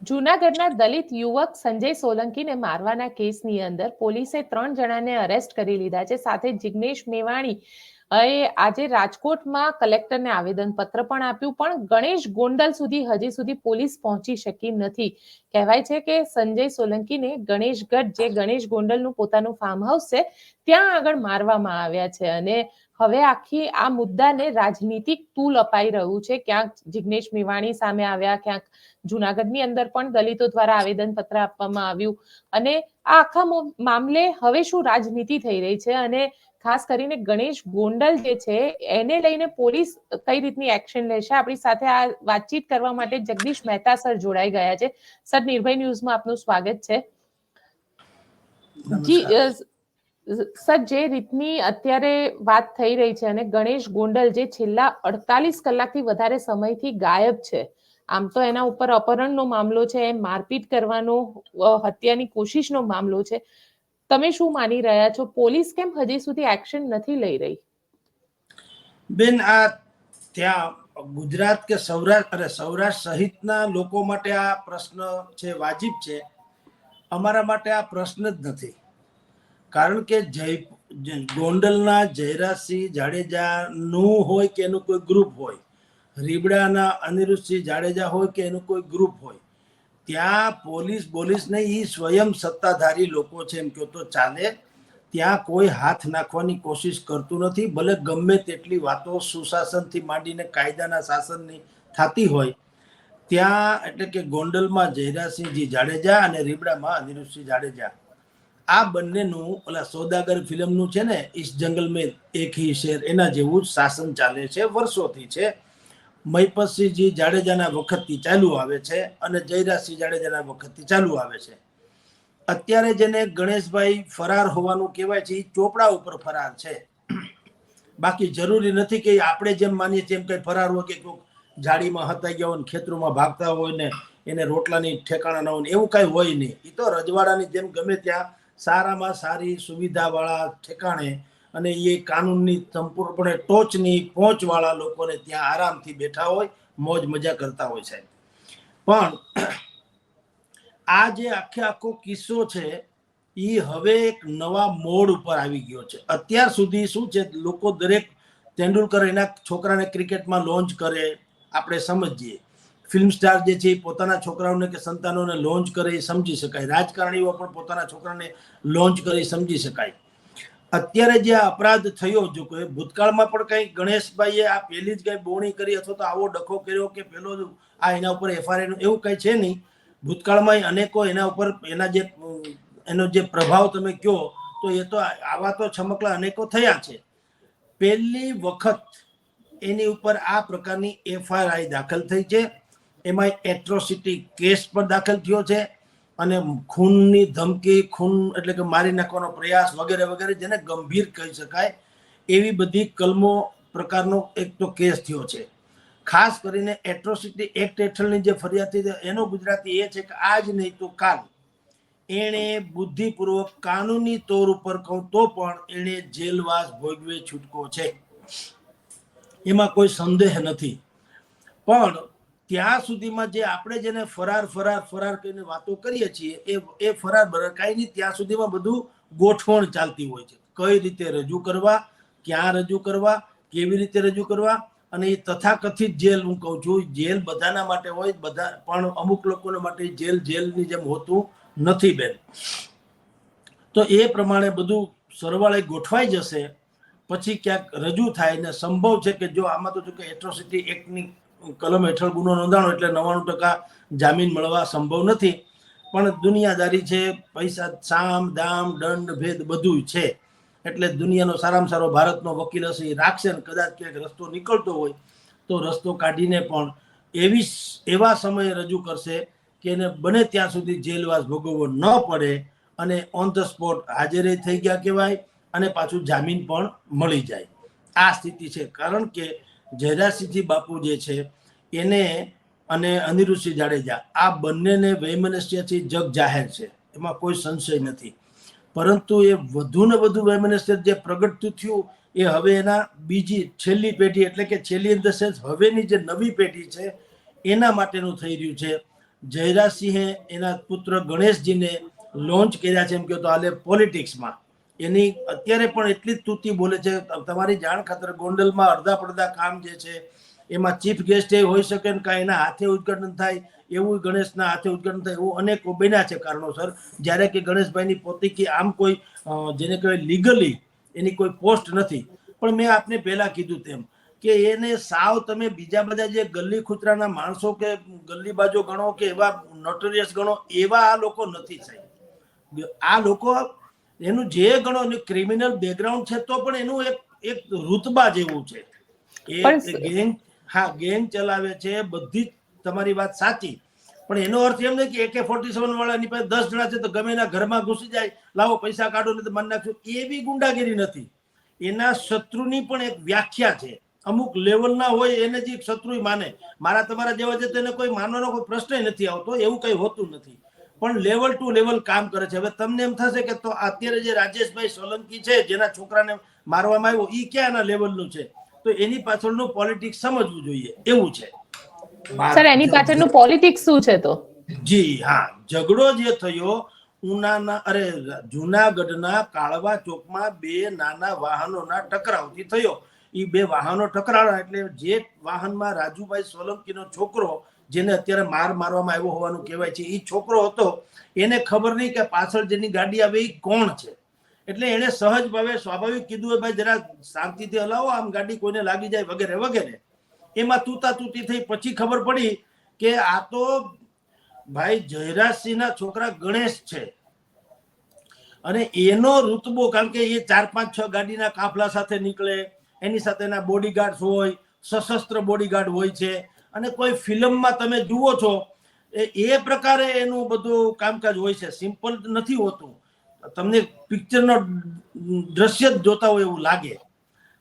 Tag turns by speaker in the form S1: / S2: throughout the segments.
S1: જૂનાગઢના દલિત યુવક સંજય સોલંકીને મારવાના કેસની અંદર પોલીસે 3 જણાને અરેસ્ટ કરી લીધા છે. સાથે જિગ્નેશ મેવાણી આજે રાજકોટમાં કલેક્ટરને આવેદનપત્ર પણ આપ્યું, પણ ગણેશ ગોંડલ સુધી હજી સુધી પોલીસ પહોંચી શકી નથી. કહેવાય છે કે સંજય સોલંકીને ગણેશગઢ, જે ગણેશ ગોંડલનું પોતાનું ફાર્મ હાઉસ છે, ત્યાં આગળ મારવામાં આવ્યા છે. અને હવે આખી આ મુદ્દાને રાજનીતિક તૂલ અપાઈ રહ્યું છે. ક્યાંક જિગ્નેશ મેવાણી સામે આવ્યા, ક્યાંક જૂનાગઢની અંદર પણ દલિતો દ્વારા આવેદનપત્ર આપવામાં આવ્યું. અને આ આખા મામલે હવે શું રાજનીતિ થઈ રહી છે, અને ખાસ કરીને ગણેશ ગોંડલ જે છે એને લઈને પોલીસ કઈ રીતની એક્શન લેશે, આપણી સાથે આ વાતચીત કરવા માટે જગદીશ મહેતા સર જોડાઈ ગયા છે. સર, નિર્ભય ન્યૂઝમાં આપનું સ્વાગત છે. જી સર, જે રીતની અત્યારે વાત થઈ રહી છે, અને ગણેશ ગોંડલ જે છેલ્લા 48 કલાકથી વધારે સમયથી ગાયબ છે, આમ તો એના ઉપર અપહરણનો મામલો છે, મારપીટ કરવાનો, હત્યાની કોશિશનો મામલો છે. તમે શું માની રહ્યા છો? પોલીસ કેમ હજી સુધી એક્શન નથી લઈ રહી?
S2: બેન, આ ત્યાં ગુજરાત કે સૌરાષ્ટ્ર સહિતના લોકો માટે આ પ્રશ્ન છે વાજિબ છે. અમારા માટે આ પ્રશ્ન જ નથી. કારણ કે ગોંડલના જયરાજસિંહ જાડેજાનું હોય કે એનું કોઈ ગ્રુપ હોય, રીબડાના અનિરુદ્ધસિંહ જાડેજા હોય કે એનું કોઈ ગ્રુપ હોય, ત્યાં પોલીસ નહીં, એ સ્વયં સત્તાધારી લોકો છે એમ કહો તો ચાલે. ત્યાં કોઈ હાથ નાખવાની કોશિશ કરતું નથી. ભલે ગમે તેટલી વાતો સુશાસનથી માંડીને કાયદાના શાસનની થતી હોય, ત્યાં એટલે કે ગોંડલમાં જયરાજસિંહજી જાડેજા અને રીબડામાં અનિરુદ્ધસિંહ જાડેજા, આ બંનેનું ઓલા સોદાગર ફિલ્મનું છે ને, ઇસ જંગલ મેં એક હી શેર, એના જેવું જ શાસન ચાલે છે, વર્ષોથી છે. મહિપતસિંહજી જાડેજાના વખતથી ચાલુ આવે છે અને જયરાજસિંહ જાડેજાના વખતથી ચાલુ આવે છે. અત્યારે જેને ગણેશભાઈ ફરાર હોવાનું કહેવાય છે, એ ચોપડા ઉપર ફરાર છે. બાકી જરૂરી નથી કે આપણે જેમ માનીએ છીએ એમ કઈ ફરાર હોય કે જાડીમાં હતાઈ ગયા હોય, ખેતરોમાં ભાગતા હોય ને એને રોટલાની ઠેકાણા ન હોય, એવું કઈ હોય નહીં. એ તો રજવાડાની જેમ ગમે ત્યાં સારામાં સારી સુવિધાવાળા ઠેકાણે અને એ કાનૂનની સંપૂર્ણપણે ટોચની પહોંચવાળા લોકોને ત્યાં આરામથી બેઠા હોય, મોજ મજા કરતા હોય છે. પણ આ જે આખો કિસ્સો છે એ હવે એક નવા મોડ ઉપર આવી ગયો છે. અત્યાર સુધી શું છે, લોકો દરેક તેંડુલકર એના છોકરાને ક્રિકેટમાં લોન્ચ કરે, આપણે સમજીએ. ફિલ્મ સ્ટાર જે છે એ પોતાના છોકરાઓને કે સંતાનોને લોન્ચ કરે એ સમજી શકાય. રાજકારણીઓ પણ પોતાના છોકરાને લોન્ચ કરે સમજી શકાય. અત્યારે જે અપરાધ થયો, જો કોઈ ભૂતકાળમાં પણ કઈ ગણેશભાઈએ આ પહેલી જ કઈ બોણી કરી અથવા તો આવો ડખો કર્યો કે પેલો આ એના ઉપર એફઆઈઆર એવું કઈ છે નહીં. ભૂતકાળમાં અનેકો એના ઉપર એનો જે પ્રભાવ તમે કહો તો એ તો આવા તો છમકલા અનેકો થયા છે. પહેલી વખત એની ઉપર આ પ્રકારની એફઆઈઆર દાખલ થઈ છે. એમાં એટ્રોસિટી કેસ પણ દાખલ થયો છે અને ખૂનની ધમકી, ખૂન એટલે કે મારી નાખવાનો પ્રયાસ વગેરે વગેરે, જેને ગંભીર કહી શકાય એવી બધી કલમો પ્રકારનો એક તો કેસ થયો છે. ખાસ કરીને એટ્રોસિટી એક્ટ હેઠળની જે ફરિયાદ થઈ એનો ગુજરાતી એ છે કે આજ નહીં તો કાલ એણે બુદ્ધિપૂર્વક કાનૂની તોર ઉપર કહું તો પણ એણે જેલવાસ ભોગવે છૂટકો છે, એમાં કોઈ સંદેહ નથી. પણ ત્યાં સુધીમાં જે આપણે જેને ફરાર કરીને વાતો કરીએ છીએ એ ફરાર કાંઈ નહીં, ત્યાં સુધીમાં બધું ગોઠવણ ચાલતી હોય છે. કઈ રીતે રજૂ કરવા, ક્યાં રજૂ કરવા, કેવી રીતે રજૂ કરવા. અને એ તથાકથિત જેલ, હું કહું છું, જેલ બધાના માટે હોય, બધા પણ અમુક લોકોના માટે જેલની જેમ હોતું નથી બેન. તો એ પ્રમાણે બધું સરવાળે ગોઠવાઈ જશે, પછી ક્યાંક રજૂ થાય. ને સંભવ છે કે જો આમાં તો કે એટ્રોસિટી એક્ટની કલમ હેઠળ ગુનો નોંધાણો એટલે 99% જામીન મળવા સંભવ નથી. પણ દુનિયાદારી છે, પૈસા, સામ દામ દંડ ભેદ બધું છે. એટલે દુનિયાનો સારામાં સારો ભારતનો વકીલ હશે એ રાખશે ને કદાચ ક્યાંક રસ્તો નીકળતો હોય તો રસ્તો કાઢીને પણ એવા સમયે રજૂ કરશે કે એને બને ત્યાં સુધી જેલવાસ ભોગવવો ન પડે અને ઓન ધ સ્પોટ હાજરી થઈ ગયા કહેવાય અને પાછું જામીન પણ મળી જાય. આ સ્થિતિ છે. કારણ કે જયરાજસિંહજી બાપુ જે છે એને અને અનિરુદ્ધસિંહ જાડેજા આ બંનેને વૈમનસ્યથી જગ જાહેર છે, એમાં કોઈ સંશય નથી. પરંતુ એ વધુ ને વધુ વૈમનસ્ય જે પ્રગટ થયું એ હવે એના છેલ્લી પેઢી એટલે કે છેલ્લી ઇન ધ સેન્સ હવેની જે નવી પેઢી છે એના માટેનું થઈ રહ્યું છે. જયરાજસિંહે એના પુત્ર ગણેશજીને લોન્ચ કર્યા છે, એમ કહો તો હાલે પોલિટિક્સમાં એની અત્યારે પણ એટલી જ તૂતી બોલે છે. તમારી જાણ ખાતર ગોંડલમાં અડધા પડધા કામ જે છે એમાં ચીફ ગેસ્ટ એ હોઈ શકે ને કાંઈ એના હાથે ઉદ્ઘાટન થાય એવું, ગણેશના હાથે ઉદ્ઘાટન થાય એવું અનેક બન્યા છે કારણોસર. જ્યારે કે ગણેશભાઈની પોતીકી આમ કોઈ જેને કહેવાય લીગલી એની કોઈ પોસ્ટ નથી. પણ મેં આપને પહેલા કીધું તેમ કે એને સાવ તમે બીજા બધા જે ગલ્લી ખૂતરાના માણસો કે ગલ્લીબાજો ગણો કે એવા નોટોરિયસ ગણો, એવા આ લોકો નથી સાહેબ. આ લોકો એનું જે ગણો ક્રિમિનલ બેકગ્રાઉન્ડ છે તો પણ એનું એક રૂતબા જેવું છે. એ ગેંગ, હા ગેંગ ચલાવે છે, બધી તમારી વાત સાચી. પણ એનો અર્થ એમ નહીં કે AK-47 વાળાની પાસે 10 જણા છે તો ગમે એના ઘરમાં ઘૂસી જાય, લાવો પૈસા કાઢો ને તો મારી નાખશું, એવી ગુંડાગીરી નથી. એના શત્રુની પણ એક વ્યાખ્યા છે. અમુક લેવલના હોય એને જે શત્રુ માને. મારા તમારા જેવા છે તેને કોઈ માનવાનો કોઈ પ્રશ્ન નથી આવતો, એવું કઈ હોતું નથી. પણ લેવલ ટુ લેવલ કામ કરે છે. હવે તમને એમ થશે કે તો અત્યારે જે રાજેશભાઈ સોલંકી છે જેના છોકરાને મારવામાં આવ્યો, એ ક્યાંના લેવલનું છે? તો એની પાછળનું પોલિટિક્સ સમજવું જોઈએ, એવું છે.
S1: સર એની પાછળનું પોલિટિક્સ શું છે તો?
S2: જી હા, ઝઘડો જે થયો જુનાગઢના કાળવા ચોકમાં બે નાના વાહનોના ટકરાવથી થયો. એ બે વાહનો ટકરાયા એટલે જે વાહનમાં રાજુભાઈ સોલંકીનો છોકરો, જેને અત્યારે મારવામાં આવ્યો હોવાનું કહેવાય છે, એ છોકરો હતો. એને ખબર નહીં કે પાછળ જેની ગાડી આવે એ કોણ છે. એટલે એને સહજ ભાવે સ્વાભાવિક કીધું, ભાઈ જરા શાંતિથી હલાવો, આમ ગાડી કોઈને લાગી જાય વગેરે વગેરે. એમાં તૂતી થઈ. પછી ખબર પડી કે આ તો ભાઈ જયરાજસિંહના છોકરા ગણેશ છે અને એનો રૂતબો, કારણ કે એ 4-5-6 ગાડીના કાફલા સાથે નીકળે, એની સાથે એના બોડીગાર્ડ હોય, સશસ્ત્ર બોડીગાર્ડ હોય છે. અને કોઈ ફિલ્મમાં તમે જુઓ છો એ પ્રકારે એનું બધું કામકાજ હોય છે. સિમ્પલ નથી હોતું, તમને પિક્ચરનો દ્રશ્ય જ જોતા હોય એવું લાગે.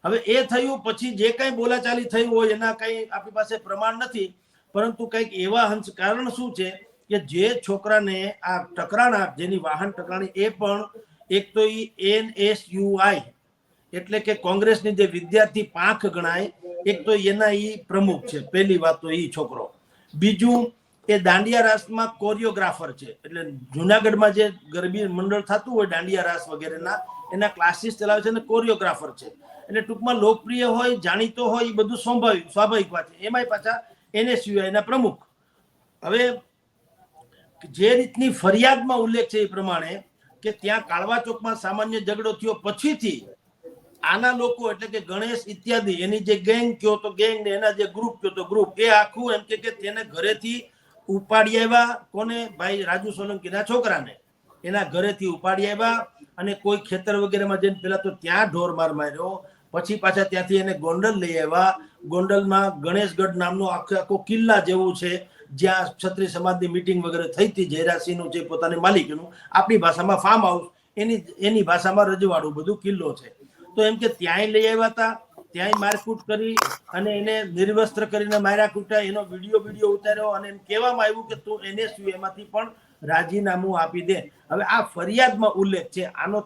S2: હવે એ થયું. પછી જે કઈ બોલાચાલી થઈ હોય એના કઈ આપણી પાસે પ્રમાણ નથી, પરંતુ કંઈક એવા કારણ શું છે કે જે છોકરાને આ ટકરાણા, જેની વાહન ટકરાણી, એ પણ એક તો NSUI એટલે કે કોંગ્રેસની જે વિદ્યાર્થી પાંખ ગણાય, એક તો એના પ્રમુખ છે. પહેલી વાત તો છોકરો. બીજું એ દાંડિયા રાસમાં કોરિયોગ્રાફર છે. એટલે જુનાગઢમાં જે ગરબી મંડળ થતું હોય દાંડિયા રાસ વગેરેના, એના ક્લાસીસ ચલાવે છે અને કોરિયોગ્રાફર છે. એટલે ટૂંકમાં લોકપ્રિય હોય, જાણીતો હોય, એ બધું સ્વાભાવિક વાત છે. એમાંય પાછા NSUI ના પ્રમુખ. હવે જે રીતની ફરિયાદમાં ઉલ્લેખ છે એ પ્રમાણે કે ત્યાં કાળવા ચોકમાં સામાન્ય ઝઘડો થયો, પછીથી આના લોકો એટલે કે ગણેશ ઇત્યાદિ એની જે ગેંગ કયો તો ગેંગ ને એના જે ગ્રુપ કયો તો ગ્રુપ, એ આખું એમ કે તેને ઘરેથી ઉપાડી આવ્યા. કોને? ભાઈ રાજુ સોલંકીના છોકરાને એના ઘરેથી ઉપાડી આવ્યા અને કોઈ ખેતર વગેરેમાં જઈને પેલા તો ત્યાં ઢોર માર માર્યો. પછી પાછા ત્યાંથી એને ગોંડલ લઈ આવ્યા. ગોંડલમાં ગણેશગઢ નામનો આખો કિલ્લા જેવું છે, જ્યાં ક્ષત્રિય સમાજની મિટિંગ વગેરે થઈ હતી. જયરાજસિંહનું જે પોતાની માલિકીનું, આપણી ભાષામાં ફાર્મ હાઉસ, એની ભાષામાં રજવાડું, બધું કિલ્લો છે. તો એમ કે ત્યાંય લઈ આવ્યા હતા, ત્યાંય મારકૂટ કરી અને એને નિર્વસ્ત્ર કરીને માર્યા કૂટ્યા. એનો વિડીયો ઉતાર્યો અને એમ કહેવામાં આવ્યું કે તું NSU એમાંથી પણ રાજીનામું આપી દે. હવે આ ફરિયાદમાં ઉલ્લેખ છે આનો.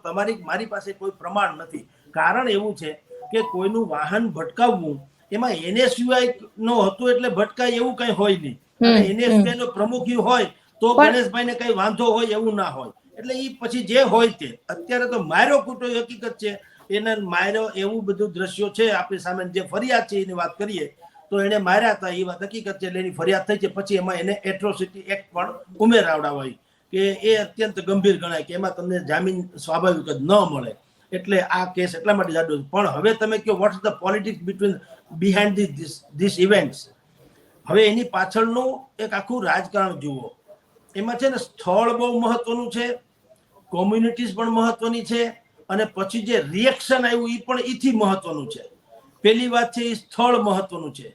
S2: મારી પાસે કોઈ પ્રમાણ નથી. કારણ એવું છે કે કોઈનું વાહન ભટકાવવું એમાં NSUI નો હતું એટલે ભટકાય એવું કઈ હોય નહીં. અને NSUI નો પ્રમુખ હોય તો ગણેશભાઈને કઈ વાંધો હોય એવું ના હોય. એટલે એ પછી જે હોય તે. અત્યારે તો માર્યો કૂટો હકીકત છે, એને માર્યો એવું બધું દ્રશ્યો છે આપણી સામે. જે ફરિયાદ છે એની વાત કરીએ તો એને માર્યા હતા એ વાત હકીકત છે, એટલે એની ફરિયાદ થઈ છે. પછી એમાં એને એટ્રોસિટી એક્ટ પણ ઉમેરાવડાવાય કે એ અત્યંત ગંભીર ગણાય કે એમાં તમને જામીન સ્વાભાવિક જ ન મળે. એટલે આ કેસ એટલા માટે જાડો. પણ હવે તમે કહો what's the politics behind this events. હવે એની પાછળનું એક આખું રાજકારણ જુઓ. એમાં છે ને સ્થળ બહુ મહત્વનું છે, કોમ્યુનિટીઝ પણ મહત્વની છે, અને પછી જે રિએક્શન આવ્યું એ પણ એથી મહત્વનું છે. પહેલી વાત છે એ સ્થળ મહત્વનું છે.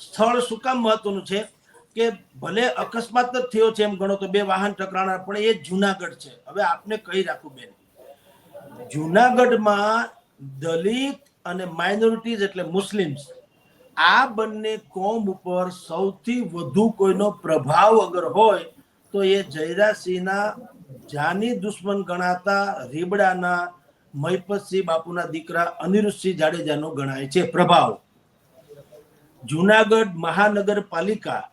S2: સ્થળ શું કામ મહત્વનું છે કે ભલે અકસ્માત જ થયો છે એમ ગણો તો, બે વાહન ટકરાણા, પણ એ જુનાગઢ છે. હવે આપને કહી રાખું બેન, જુનાગઢમાં દલિત અને માઇનોરિટીઝ એટલે મુસ્લિમ્સ, આ બંને કોમ ઉપર સૌથી વધુ કોઈનો પ્રભાવ અગર હોય તો એ જયરાજસિંહના જાની દુશ્મન ગણાતા રીબડાના મહિપતસિંહ બાપુના દીકરા અનિરુદ્ધસિંહ જાડેજાનો ગણાય છે પ્રભાવ. જુનાગઢ મહાનગરપાલિકા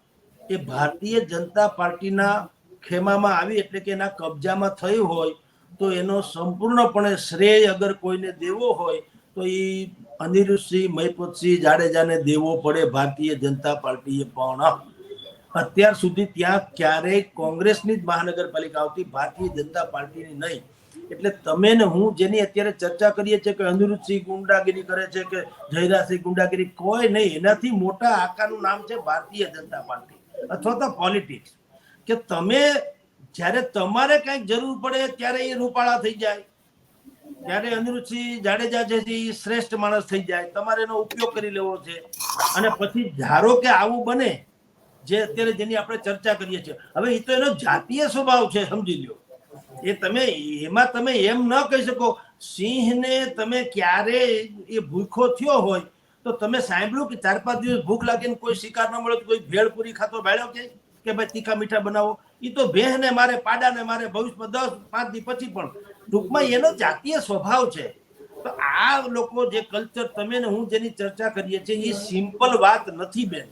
S2: એ ભારતીય જનતા પાર્ટીના ખેમામાં આવી એટલે કે એના કબજામાં થયું હોય તો એનો સંપૂર્ણપણે શ્રેય અગર કોઈને દેવો હોય તો એ અનિરુદ્ધસિંહ મહિપતસિંહ જાડેજાને દેવો પડે. ભારતીય જનતા પાર્ટીએ પણ અત્યાર સુધી ત્યાં ક્યારેય કોંગ્રેસની જ મહાનગરપાલિકા આવતી, ભારતીય જનતા પાર્ટીની નહીં. એટલે તમે ને હું જેની અત્યારે ચર્ચા કરીએ છીએ કે અનિરુદ્ધસિંહ ગુંડાગીરી કરે છે કે જયરાજસિંહ ગુંડાગીરી, કોઈ નહીં. એનાથી મોટા આકાનું નામ છે ભારતીય જનતા પાર્ટી અથવા તો પોલિટિક્સ. કે તમે જ્યારે તમારે કંઈક જરૂર પડે ત્યારે એ રૂપાળા થઈ જાય, ત્યારે અનિરુદ્ધસિંહ જાડેજા જે છે એ શ્રેષ્ઠ માણસ થઈ જાય, તમારે એનો ઉપયોગ કરી લેવો છે. અને પછી ધારો કે આવું બને જે અત્યારે જેની આપણે ચર્ચા કરીએ છીએ, હવે એ તો એનો જાતીય સ્વભાવ છે, સમજી લો. એ તમે એમાં તમે એમ ન કહી શકો. સિંહને તમે ક્યારે એ ભૂખો થયો હોય તો તમે સાંભળ્યું કે 4-5 દિવસ ભૂખ લાગીને કોઈ શિકાર ન મળે તો કોઈ ભેળપુરી ખાતો ભાળ્યો કે ભાઈ તીખા મીઠા બનાવો? એ તો ભેહને મારે, પાડાને મારે, ભવિષ્યમાં 10-5 દી પછી પણ. ટૂંકમાં એનો જાતીય સ્વભાવ છે. તો આ લોકો જે કલ્ચર તમે ને હું જેની ચર્ચા કરીએ છીએ એ સિમ્પલ વાત નથી બેન.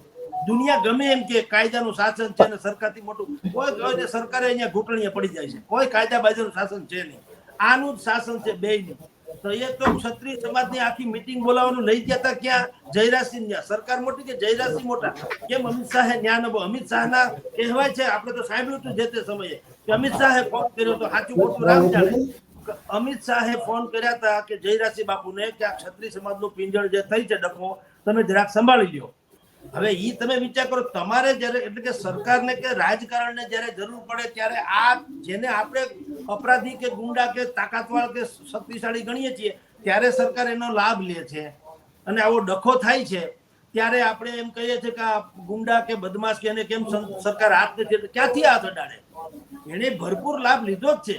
S2: દુનિયા ગમે એમ કે કાયદાનું શાસન છે ને સરકારથી મોટું કોઈ કહે સરકારે અહીંયા ઘૂંટણીએ પડી જાય છે, કોઈ કાયદા બાજુનું શાસન છે નહીં. આનું જ શાસન છે બેયનું. તો એ તો ક્ષત્રિય સમાજની આખી મીટિંગ બોલાવવાનું લઈ ગયા હતા ક્યાં? જયરાજસિંહ. ત્યાં સરકાર મોટી કે જયરાજસિંહ મોટા? કેમ અમિત શાહે ન્યા નબો? અમિત શાહના કહેવાય છે, આપણે તો સાંભળ્યું હતું જે તે સમયે કે અમિત શાહે ફોન કર્યો તો સાચું ખોટું રામ જાણે. અમિત શાહે ફોન કર્યા હતા કે જયરાજસિંહ બાપુને કે આ ક્ષત્રિય સમાજનું પિંજળ જે થઈ છે ડખો, તમે જરાક સંભાળી લ્યો. હવે ઈ તમે વિચાર કરો, તમારે જ્યારે એટલે કે સરકારને કે રાજકારણને જ્યારે જરૂર પડે ત્યારે આ જેને આપણે અપરાધી કે ગુંડા કે તાકાતવાળા કે શક્તિશાળી ગણીએ છીએ ત્યારે સરકાર એનો લાભ લે છે. અને આવો ડખો થાય છે ત્યારે આપણે એમ કહીએ છીએ કે આ ગુંડા કે બદમાશ કે એને કેમ સરકાર હાથ નથી, ક્યાંથી હાથ અડાડે? એને ભરપૂર લાભ લીધો જ છે.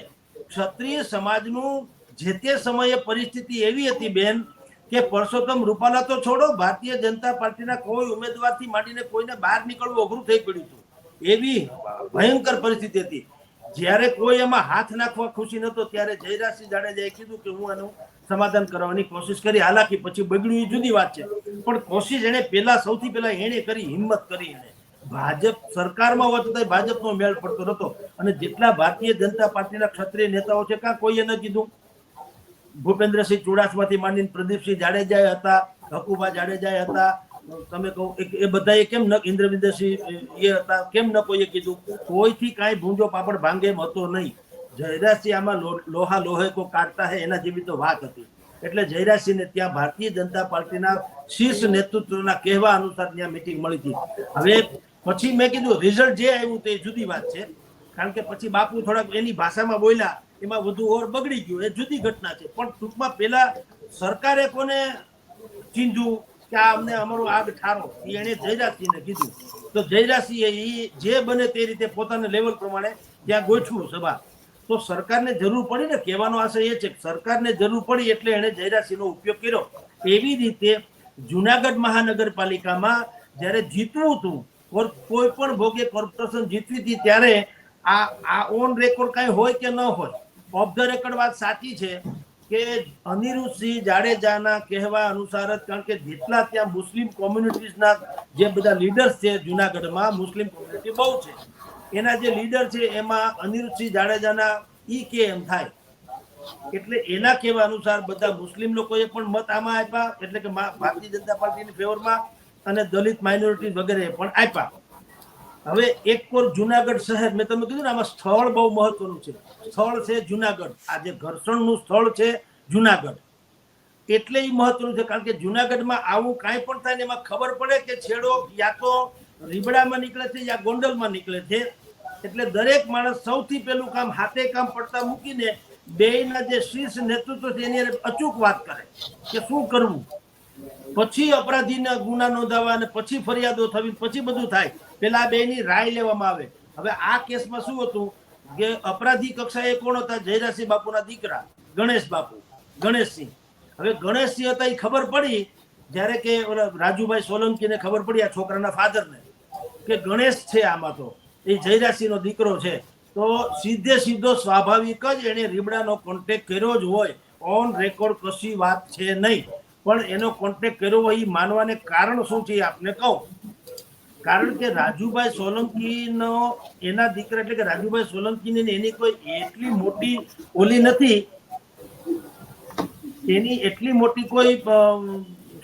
S2: ક્ષત્રિય સમાજનું જે તે સમયે પરિસ્થિતિ એવી હતી બેન કે પરસોત્તમ રૂપાલા તો છોડો, ભારતીય જનતા પાર્ટીના કોઈ ઉમેદવારથી માંડીને કોઈને બહાર નીકળવું અઘરું થઈ પડ્યું હતું. એવી ભયંકર પરિસ્થિતિ હતી. જ્યારે કોઈ એમાં હાથ નાખવા ખુશી નતો ત્યારે જયરાજસિંહ જાડેજાએ કીધું કે હું આનું સમાધાન કરવાની કોશિશ કરી. હાલાકી પછી બગડ્યું એ જુદી વાત છે, પણ કોશિશ એને સૌથી પહેલા એને કરી, હિંમત કરી. એને ભાજપ સરકારમાં હોત તો ભાજપનો મેળ પડતો નતો. અને જેટલા ભારતીય જનતા પાર્ટીના ક્ષત્રિય નેતાઓ છે કાં કોઈએ ન કીધું? ભૂપેન્દ્રસિંહ ચુડાસમાથી માંડીને પ્રદીપસિંહ જાડેજા હતા, હકુબા જાડેજા હતા, તમે કહો એ બધાએ કેમ ન, ઇન્દ્રવિંદરસિંહ એ હતા, કેમ ન કોઈએ કીધું? કોઈથી કાંઈ ભૂંજો પાપડ ભાંગે એમ હતો નહીં. જયરાજસિંહ આમાં લોહા લોહે કો કાટતા હે એના જેવી તો વાત હતી. એટલે જયરાજસિંહને ત્યાં ભારતીય જનતા પાર્ટીના શીર્ષ નેતૃત્વના કહેવા અનુસાર ત્યાં મીટિંગ મળી હતી. હવે પછી મેં કીધું રિઝલ્ટ જે આવ્યું તે જુદી વાત છે, કારણ કે પછી બાપુ થોડાક એની ભાષામાં બોલ્યા, એમાં વધુ ઓર બગડી ગયું, એ જુદી ઘટના છે. પણ ટૂંકમાં પેલા સરકારે કોને ચીંધ્યું કે આ અમને અમારો આગ ઠારો, એને જયરાજસિંહને કીધું. તો જયરાજસિંહે એ જે બને તે રીતે પોતાના લેવલ પ્રમાણે ત્યાં ગોઠવું સભા. તો સરકારને જરૂર પડી ને, કહેવાનો આશય એ છે કે સરકારને જરૂર પડી એટલે એને જયરાજસિંહનો ઉપયોગ કર્યો. એવી રીતે જુનાગઢ મહાનગરપાલિકામાં જ્યારે જીતવું હતું, કોઈ પણ ભોગે કોર્પોરેશન જીતવી હતી ત્યારે આ ઓન રેકોર્ડ કઈ હોય કે ન હોય, ઓફ ધ રેકોર્ડ વાત સાચી છે કે અનિરુદ્ધસિંહ જાડેજાના કહેવા અનુસાર જ, કારણ કે જેટલા ત્યાં મુસ્લિમ કોમ્યુનિટીઝના જે બધા લીડર્સ છે જુનાગઢમાં, મુસ્લિમ કોમ્યુનિટી બહુ છે, એના જે લીડર છે એમાં અનિરુદ્ધસિંહ જાડેજાના ઈ કે એમ થાય. એટલે એના કહેવા અનુસાર બધા મુસ્લિમ લોકોએ પણ મત આમાં આપ્યા, એટલે કે ભારતીય જનતા પાર્ટીની ફેવરમાં, અને દલિત માઇનોરિટી વગેરે પણ આપ્યા. હવે એક કોર જુનાગઢ શહેર, મેં તમે કીધું ને આમાં સ્થળ બહુ મહત્વનું છે. સ્થળ છે જુનાગઢ. આ જે ઘર્ષણનું સ્થળ છે જુનાગઢ, એટલે એ મહત્વનું છે. કારણ કે જુનાગઢમાં આવું કાંઈ પણ થાય ને એમાં ખબર પડે કે છેડો યા તો રીબડામાં નીકળે છે યા ગોંડલમાં નીકળે છે. એટલે દરેક માણસ સૌથી પહેલું કામ હાથે કામ પડતા મૂકીને બેયના જે શીર્ષ નેતૃત્વ છે એની અચૂક વાત કરે કે શું કરવું, પછી અપરાધીના ગુના નોંધાવા અને પછી ફરિયાદો થવી, પછી બધું થાય. પેલા આ બેની રાય લેવામાં આવે. હવે આ કેસમાં શું હતું કે અપરાધી કક્ષાએ કોણ હતા? જયરાજસિંહ બાપુના દીકરા ગણેશ બાપુ, ગણેશસિંહ. હવે ગણેશસિંહ હતા એ ખબર પડી જ્યારે કે ઓલા રાજુભાઈ સોલંકીને ખબર પડી આ છોકરાના ફાધરને કે ગણેશ છે આમાં, તો એ જયરાજસિંહનો દીકરો છે, તો સીધો સ્વાભાવિક જ એને રીબડાનો કોન્ટેક્ટ કર્યો જ હોય. ઓન રેકોર્ડ કશી વાત છે નહીં, પણ એનો કોન્ટેક્ટ કર્યો હોય એ માનવાને કારણ શું છે આપને કહું. કારણ કે રાજુભાઈ સોલંકીનો એના દીકરા એટલે કે રાજુભાઈ સોલંકીની એની કોઈ એટલી મોટી ઓલી નથી, એની એટલી મોટી કોઈ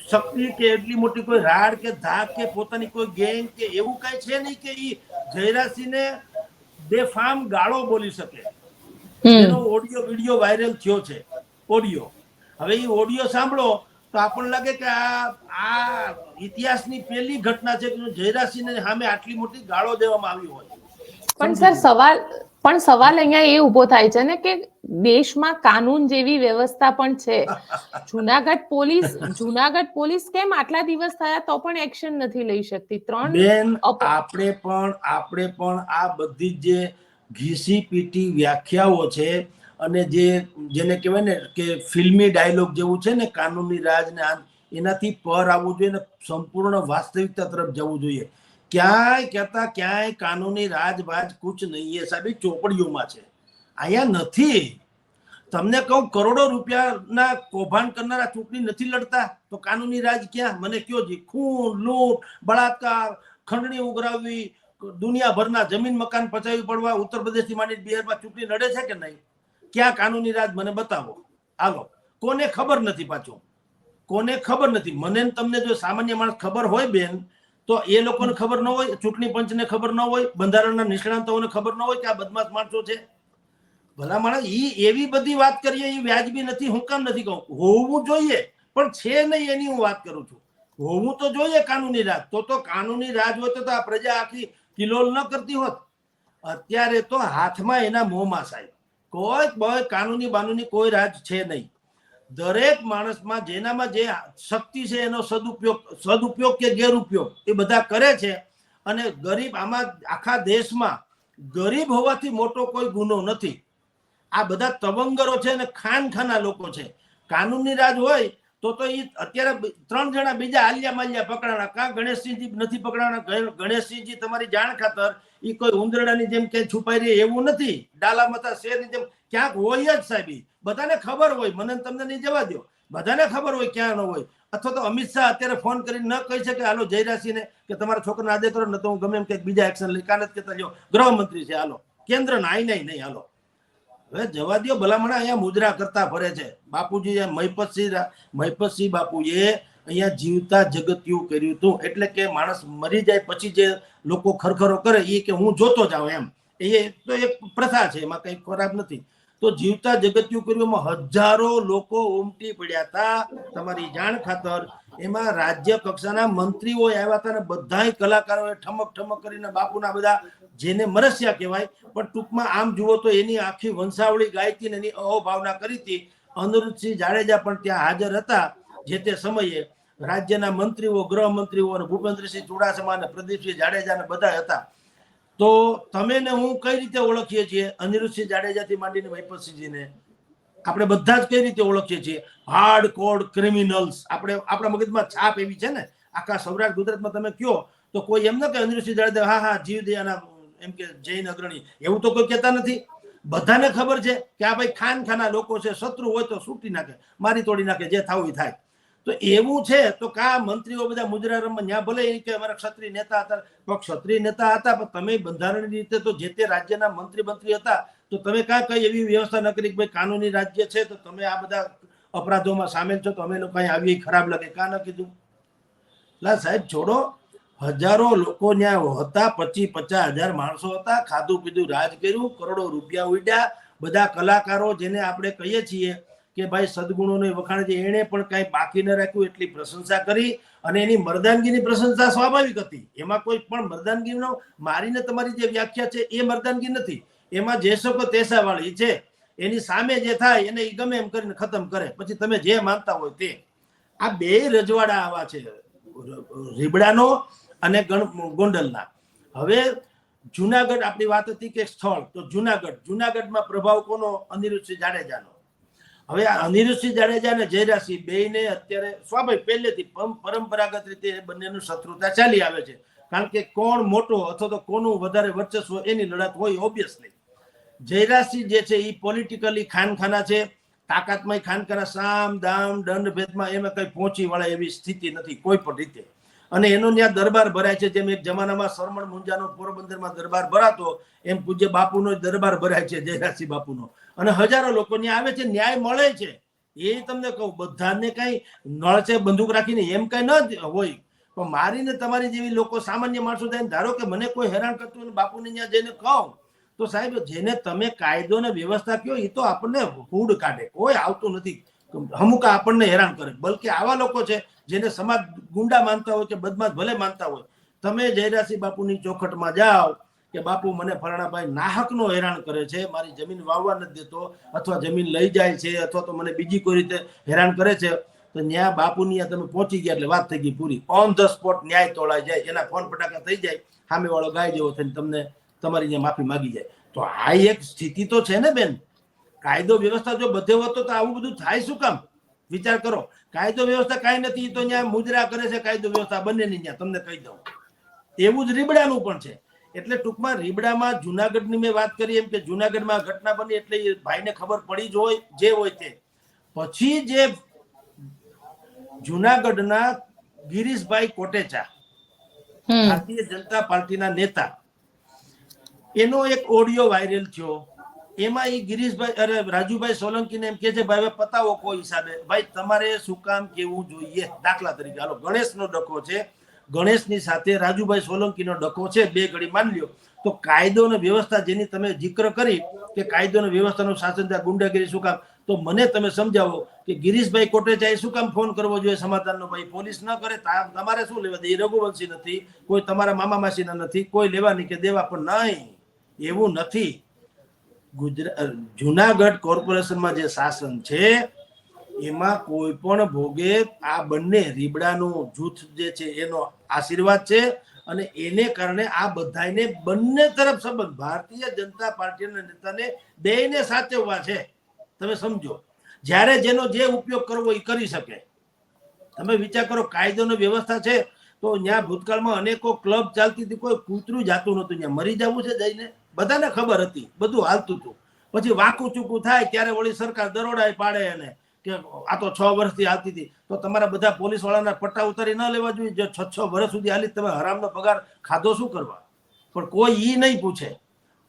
S2: શક્તિ કે એટલી મોટી કોઈ રાડ કે ધાક કે પોતાની કોઈ ગેંગ કે એવું કઈ છે નહીં કે ઈ જયરાજસિંહને બેફામ ગાળો બોલી શકે. એનો ઓડિયો વિડિયો વાયરલ થયો છે, ઓડિયો. હવે એ ઓડિયો સાંભળો તો આપણને લાગે કે આ ઇતિહાસની પહેલી ઘટના છે કે જયરાજસિંહને સામે આટલી મોટી ગાળો દેવામાં આવી હોય.
S1: પણ સર સવાલ અહીંયા એ ઉભો થાય છે ને કે દેશમાં કાનૂન જેવી વ્યવસ્થા પણ છે. જુનાગઢ પોલીસ કેમ આટલા દિવસ થયા તો પણ એક્શન નથી લઈ શકતી?
S2: આપણે પણ આ બધી જે ઘીસી પીટી વ્યાખ્યાઓ છે અને જેને કહેવાય ને કે ફિલ્મી ડાયલોગ જેવું છે ને, કાનૂની રાજ ને એનાથી પર આવવું જોઈએ ને સંપૂર્ણ વાસ્તવિકતા તરફ જવું જોઈએ. ક્યાંય કહેતા ક્યાંય કાનૂની રાજબાજ કુછ નહીં એ સાહેબ ચોપડીઓમાં છે, અહીંયા નથી. તમને કહું, કરોડો રૂપિયાના કૌભાંડ કરનારા ચૂંટણી નથી લડતા તો કાનૂની રાજ ક્યાં? મને કયો જી. ખૂન, લૂંટ, બળાત્કાર, ખંડણી ઉઘરાવવી, દુનિયાભરના જમીન મકાન પચાવી પડવા, ઉત્તર પ્રદેશથી માંડી બિહારમાં ચૂંટણી લડે છે કે નહીં? ક્યાં કાનૂની રાજ? મને બતાવો. હાલો, કોને ખબર નથી? પાછું કોને ખબર નથી? મને તમને જો સામાન્ય માણસ ખબર હોય બેન, તો એ લોકોને ખબર ન હોય, ચૂંટણી પંચને ખબર ન હોય, બંધારણના નિષ્ણાંતોને ખબર ન હોય કે આ બદમાશ માણસો છે. ભલા માણસ એવી બધી વાત કરીએ એ વ્યાજબી નથી. હું કામ નથી કહું? હોવું જોઈએ, પણ છે નહીં એની હું વાત કરું છું. હોવું તો જોઈએ કાનૂની રાજ. તો કાનૂની રાજ હોય તો આ પ્રજા આખી કિલોલ ન કરતી હોત. અત્યારે તો હાથમાં એના મોંમાં સાહેબ કોઈ કાનૂની બાનૂની કોઈ રાજ છે નહીં. દરેક માણસમાં જેનામાં જે શક્તિ છે એનો સદુપયોગ કે ગેરઉપયોગ એ બધા કરે છે. અને ગરીબ, આમાં આખા દેશમાં ગરીબ હોવાથી મોટો કોઈ ગુનો નથી. આ બધા તવંગરો છે અને ખાનખાના લોકો છે. કાનૂની રાજ હોય તો એ અત્યારે 3 જણા બીજા આલિયા માલિયા પકડાણા. કાં ગણેશસિંહજી નથી પકડાણા? ગણેશસિંહજી તમારી જાણ ખાતર એ કોઈ ઉંદરડાની જેમ ક્યાંય છુપાઈ રહી એવું નથી. ડાલામતા શેરની જેમ ક્યાંક હોય જ સાહેબ. બધાને ખબર હોય, મને તમને નહીં જવા દો, બધાને ખબર હોય ક્યાં ન હોય. અથવા તો અમિત શાહ અત્યારે ફોન કરીને ન કહી શકે હાલો જયરાજસિંહને કે તમારા છોકરાને આદે કરો ને તો હું ગમે એમ કંઈક બીજા એક્શન લઈ. કાન જ કહેતા લ્યો ગૃહમંત્રી છે, હાલો કેન્દ્રના આઈ નહીં હાલો. હવે જવા દો. ભલામણા અહીંયા મુદ્રા કરતા ફરે છે. બાપુજી મહિપતસિંહ બાપુએ અહીંયા જીવતા જગત્યું કર્યું હતું. એટલે કે માણસ મરી જાય પછી જે લોકો ખરખરો કરે એ કે હું જોતો જાઉં એમ, એ તો એક પ્રથા છે, એમાં કઈ ખરાબ નથી. તો જીવતા જગત્યું કર્યું એમાં હજારો લોકો ઉમટી પડ્યા હતા. તમારી જાણ ખાતર એમાં રાજ્ય કક્ષાના મંત્રીઓ આવ્યા હતા ને બધા કલાકારોએ ઠમક ઠમક કરીને બાપુના બધા જેને મરસ્યા કહેવાય પણ ટૂંકમાં આમ જુઓ તો એની આખી વંશાવળી ગાયતી ને એની અહોભાવના કરી હતી. અનિરુદ્ધસિંહ જાડેજા પણ ત્યાં હાજર હતા. જે તે સમયે રાજ્યના મંત્રીઓ, ગૃહમંત્રીઓ અને ભૂપેન્દ્રસિંહ ચુડાસમા અને પ્રદીપસિંહ જાડેજા ને બધા હતા. તો તમે ને હું કઈ રીતે ઓળખીએ છીએ અનિરુદ્ધસિંહ જાડેજાથી માંડીને મહિપતસિંહજીને? આપણે બધા જ કઈ રીતે ઓળખીએ છીએ? Hard code criminals. આપણા મગજમાં છાપ એવી છે ને. આખા સૌરાષ્ટ્ર ગુજરાતમાં તમે કયો તો કોઈ એમ ન કે અનિરુદ્ધસિંહ જાડેજા હા જીવદયાના એમ કે જૈન અગ્રણી, એવું તો કોઈ કહેતા નથી. બધાને ખબર છે કે આ ભાઈ ખાનખાના લોકો છે, શત્રુ હોય તો છૂટી નાખે, મારી તોડી નાખે, જે થવું એ થાય. તો એવું છે તો કા મંત્રીઓ બધા મુજરા રમવા ત્યાં ભલે કે અમારા ક્ષત્રિય નેતા હતા, પણ ક્ષત્રિય નેતા હતા પણ તમે બંધારણની રીતે તો જે તે રાજ્યના મંત્રી હતા. તો તમે કાં કઈ એવી વ્યવસ્થા ન કરી કે ભાઈ કાનૂની રાજ્ય છે તો તમે આ બધા અપરાધોમાં સામેલ છો તો અમે લોકો કઈ આવી ખરાબ લાગે? કાં ન કીધું? લા સાહેબ છોડો. હજારો લોકો ત્યાં હતા, 25-50 હજાર માણસો હતા. ખાધું પીધું રાજ કર્યું, કરોડો રૂપિયા ઉડ્યા. બધા કલાકારો જેને આપણે કહીએ છીએ કે ભાઈ સદગુણોને વખાણ છે, એને પણ કઈ બાકી ન રાખ્યું એટલી પ્રશંસા કરી. અને એની મર્દાનગીની પ્રશંસા સ્વાભાવિક હતી. એમાં કોઈ પણ મર્દાનગીનો મારીને તમારી જે વ્યાખ્યા છે એ મર્દાનગી નથી. એમાં જેસો કે તેસા વાળી છે. એની સામે જે થાય એને ગમે એમ કરીને ખતમ કરે, પછી તમે જે માનતા હોય તે. આ બે રજવાડા આવા છે, રીબડાનો અને ગોંડલના. હવે જુનાગઢ આપણી વાત હતી કે સ્થળ, તો જુનાગઢમાં પ્રભાવ કોનો? અનિરુદ્ધસિંહ જાડેજાનો. હવે આ અનિરુદ્ધસિંહ જાડેજા અને જયરાજસિંહ બેયને અત્યારે સ્વાભાવિક પહેલેથી પરંપરાગત રીતે બંનેનું શત્રુતા ચાલી આવે છે. કારણ કે કોણ મોટો અથવા તો કોનું વધારે વર્ચસ્વ એની લડત હોય ઓબ્વિયસલી. જયરાજસિંહ જે છે એ પોલિટિકલી ખાનખાના છે, તાકાતમાં ખાનખાના, સામ દામ દંડ ભેદમાં એમાં કઈ પહોંચી વળે એવી સ્થિતિ નથી કોઈ પણ રીતે. અને એનો ત્યાં દરબાર ભરાય છે. જેમ એક જમાનામાં સરમણ મુંજાનો પોરબંદરમાં દરબાર ભરાતો, એમ પૂજ્ય બાપુનો દરબાર ભરાય છે, જયરાજસિંહ બાપુનો. અને હજારો લોકો ત્યાં આવે છે, ન્યાય મળે છે. એ તમને કહું, બધાને કઈ નળ છે બંદૂક રાખીને એમ કઈ ન હોય. પણ મારીને તમારી જેવી લોકો, સામાન્ય માણસો થઈને ધારો કે મને કોઈ હેરાન કરતું હોય, બાપુને ત્યાં જઈને કહું, તો સાહેબ જેને તમે કાયદો ને વ્યવસ્થા કહો, એ તો આપણને ફૂડ કાઢે, કોઈ આવતું નથી. અમુક આપણને હેરાન કરે. બલકે આવા લોકો છે જેને સમાજ ગુંડા માનતા હોય કે બદમાશ ભલે માનતા હોય. તમે જયરાજસિંહ બાપુની ચોખટમાં જાઓ કે બાપુ મને ફલાણાભાઈ નાહકનો હેરાન કરે છે, મારી જમીન વાવવા નથી દેતો, અથવા જમીન લઈ જાય છે, અથવા તો મને બીજી કોઈ રીતે હેરાન કરે છે, તો ન્યા બાપુની તમે પહોંચી ગયા એટલે વાત થઈ ગઈ પૂરી. ઓન ધ સ્પોટ ન્યાય તોળાઈ જાય, એના ફોન ફટાકા થઈ જાય, સામે વાળો ગાય જેવો થઈને તમને તમારી ત્યાં માફી માગી જાય. તો આ એક સ્થિતિ તો છે ને બેન. કાયદો વ્યવસ્થા જો બધે હોતો તો આવું બધું થાય શું કામ? વિચાર કરો. કાયદો વ્યવસ્થા કઈ નથી તો ત્યાં મુજરા કરે છે કાયદો વ્યવસ્થા બંનેની. ત્યાં તમને કહી દઉં, એવું જ રીબડાનું પણ છે. એટલે ટૂંકમાં રીબડામાં જુનાગઢની મેં વાત કરી એમ કે જુનાગઢમાં ઘટના બની એટલે ભાઈને ખબર પડી જ હોય, જે હોય તે. પછી જે જુનાગઢના ગિરીશભાઈ કોટેચા, ભારતીય જનતા પાર્ટીના નેતા, એનો એક ઓડિયો વાયરલ થયો. એમાં એ ગિરીશભાઈ અરે રાજુભાઈ સોલંકીને એમ કે છે, ભાઈ પતાવો કોઈ હિસાબે, ભાઈ તમારે શું કામ કેવું જોઈએ. દાખલા તરીકે હાલો ગણેશનો ડખો છે, ગણેશની સાથે રાજુભાઈ સોલંકીનો ડખો છે, બે ઘડી માન લ્યો. તો કાયદો અને વ્યવસ્થા જેની તમે જિક્ર કરી કે કાયદો અને વ્યવસ્થાનું શાસન ત્યાં ગુંડાગીરી શું કામ, તો મને તમે સમજાવો કે ગિરીશભાઈ કોટેચાએ શું કામ ફોન કરવો જોઈએ સમાધાનનો? ભાઈ પોલીસ ન કરે તમારે શું લેવા દે? એ રઘુવંશી નથી, કોઈ તમારા મામા માસીના નથી, કોઈ લેવાની કે દેવા પણ નહીં. એવું નથી. જુનાગઢ કોર્પોરેશનમાં જે શાસન છે એમાં કોઈ પણ ભોગે આ બંને રીબડાનું જૂથ જે છે એનો આશીર્વાદ છે. અને એને કારણે આ બધાને બંને તરફ સંબંધ, ભારતીય જનતા પાર્ટીના નેતાને બેયને સાચવવા છે. તમે સમજો, જ્યારે જેનો જે ઉપયોગ કરવો એ કરી શકે. તમે વિચાર કરો, કાયદોની વ્યવસ્થા છે તો ત્યાં ભૂતકાળમાં અનેકો ક્લબ ચાલતી હતી, કોઈ કૂતરું જાતું નતું. ત્યાં મરી જવું છે જઈને બધાને ખબર હતી, બધું હાલતું હતું. પછી વાંકું ચૂકું થાય ત્યારે વળી સરકાર દરોડા પાડે એને કે આ તો 6 વર્ષથી હાલતી હતી. તો તમારા બધા પોલીસ વાળાના પટ્ટા ઉતારી ન લેવા જોઈએ? જે 6 વર્ષ સુધી હાલી તમે હરામનો પગાર ખાધો શું કરવા? પણ કોઈ ઈ નહીં પૂછે.